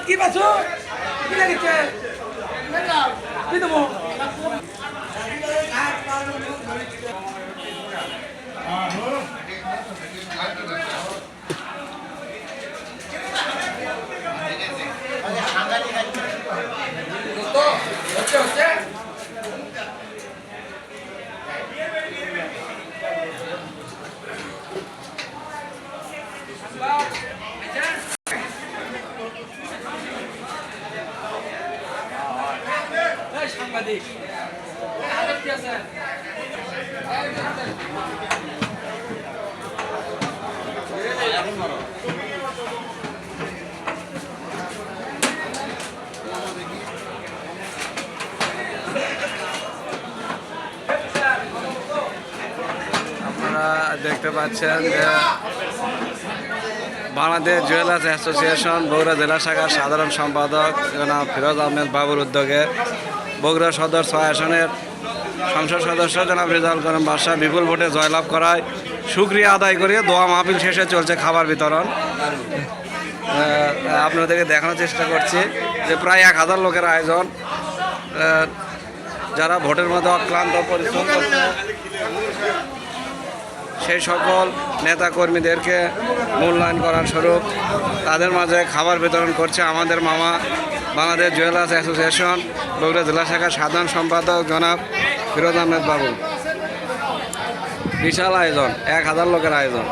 কি পাচ্ছ কি লাগিছে কি দেবো সাংবাদিক আপনারা দেখতে পাচ্ছেন যে বাংলাদেশ জুয়েলার্স অ্যাসোসিয়েশন বগুড়া জেলা শাখার সাধারণ সম্পাদক জনাব ফিরোজ আহমেদ বাবুর উদ্যোগে বগুড়া সদর 6 আসনের সংসদ সদস্য জনাব রেজাউল করিম বাদশা বিপুল ভোটে জয়লাভ করায় শুকরিয়া আদায় করে দোয়া মাহফিল শেষে চলছে খাবার বিতরণ। আপনাদেরকে দেখানোর চেষ্টা করছি যে প্রায় 1000 লোকের আয়োজন, যারা ভোটের মধ্যে অক্লান্ত পরিশ্রম করছে সেই সকল নেতাকর্মীদেরকে মূল্যায়ন করার স্বরূপ তাদের মাঝে খাবার বিতরণ করছে আমাদের মামা বাংলাদেশ জুয়েলার্স অ্যাসোসিয়েশন বগুড়া জেলা শাখার সাধারণ সম্পাদক জনাব ফিরোজ আহমেদ বাবু। বিশাল আয়োজন, 1000 লোকের আয়োজন।